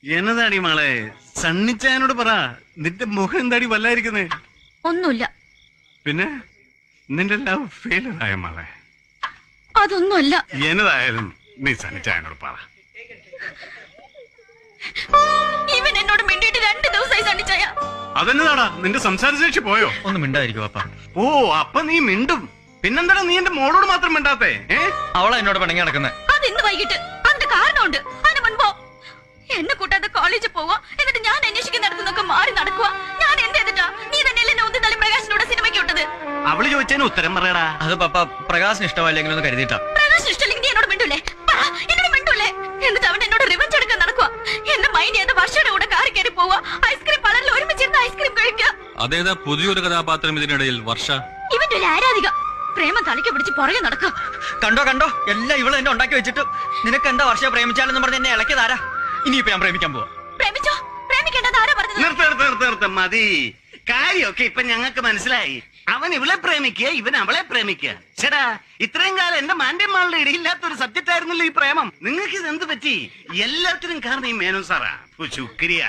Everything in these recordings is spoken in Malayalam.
എന്നതാടി മോളെ? സണ്ണിച്ചായനോട് പറ, നിന്റെ മുഖം എന്താടി വല്ലായിരിക്കുന്നേ? ഒന്നുമില്ല. പിന്നെ നിന്റെ ലവ് ഫെയിലർ ആയ മോളെ? അതൊന്നുമല്ല. എന്നതായാലും നീ സണ്ണിച്ചായനോട് പറ. ഇവൻ എന്നോട് മിണ്ടിയിട്ട് 2 ദിവസമായി സണ്ണിച്ചായ. അതെന്നതാടാ, നിന്റെ സംസാരശേഷി പോയോ? ഒന്ന് മിണ്ടായിരിക്കും അപ്പ. ഓ, അപ്പൊ നീ മിണ്ടും. പിന്നെന്താടാ നീ എന്റെ മോളോട് മാത്രം മിണ്ടാത്തേ? അവളെ എന്നോട് പിണങ്ങി നടക്കുന്നത്. അത് ഇന്ന് വൈകിട്ട്. അതിന്റെ കാരണമുണ്ട്. അതിന് മുൻപോ എന്നെ കൂട്ടാതെ കോളേജിൽ പോവാ, എന്നിട്ട് ഞാൻ അന്വേഷിക്കുന്നിടത്തുനിന്നൊക്കെ മാറി നടക്കുക. ഞാൻ എന്ത് ചെയ്തിട്ടാ? നീ തന്നെയല്ലേ എന്നെ ഒന്നിനാലും പ്രകാശിനോട് സിനിമയ്ക്ക് വിട്ടത്? അവള് ചോദിച്ചതിന് ഉത്തരം പറയടാ. അത് പപ്പ പ്രകാശിന് ഇഷ്ടമല്ലെങ്കിലും ഒന്ന് കരുതിയിട്ടാ. പ്രകാശിന് ഇഷ്ടമില്ലെങ്കിൽ നീ എന്നോട് മിണ്ടൂലേ? എന്നോട് മിണ്ടൂലേ? എന്നിട്ട് അവൻ എന്നോട് റിവെഞ്ച് എടുക്കാൻ നടക്കുക. എന്നെ മൈൻഡ് ചെയ്ത് വർഷയുടെ കൂടെ കാറി കയറി പോവാ, ഐസ്ക്രീം പാർലറിൽ ഒരുമിച്ചിരുന്ന് ഐസ്ക്രീം കഴിക്കുക. അതേതാ പുതിയൊരു കഥാപാത്രം ഇതിനിടയിൽ? വർഷ ഇവന്റെ ഒരു ആരാധിക. പ്രേമം തലയ്ക്ക് പിടിച്ച് പുറകെ നടക്കുക. കണ്ടോ എല്ലാം ഇവള് എന്നെ ഉണ്ടാക്കി വെച്ചിട്ട് നിനക്ക് എന്താ വർഷ പ്രേമിച്ചാലെന്ന് പറഞ്ഞ് എന്നെ ഇളക്കിയതാരാ? ഇനിയിപ്പോ ഞാൻ പ്രേമിക്കാൻ പോവാ. പ്രേമിച്ചോ? പ്രേമിക്കേണ്ടത് ആരാ പറഞ്ഞത്? നിർത്ത മതി. കാര്യമൊക്കെ ഇപ്പൊ ഞങ്ങൾക്ക് മനസ്സിലായി. അവൻ ഇവളെ പ്രേമിക്കുക, ഇവൻ അവളെ പ്രേമിക്കുക. ചേടാ, ഇത്രയും കാലം എന്റെ മാന്യന്മാരുടെ ഇടയില്ലാത്തൊരു സബ്ജക്റ്റ് ആയിരുന്നല്ലോ ഈ പ്രേമം. നിങ്ങൾക്ക് ഇത് എന്ത് പറ്റി? എല്ലാത്തിനും കാരണം ഈ മേനോൻ സാറാ. ശുക്രിയ.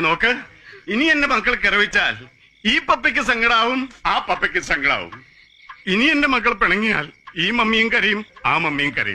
നോക്ക്, ഇനി എന്റെ മക്കൾ കരവിച്ചാൽ ഈ പപ്പയ്ക്ക് സങ്കടാവും, ആ പപ്പയ്ക്ക് സങ്കടാവും. ഇനി എന്റെ മക്കൾ പിണങ്ങിയാൽ ഈ മമ്മിയും കരയും, ആ മമ്മിയും കരയും.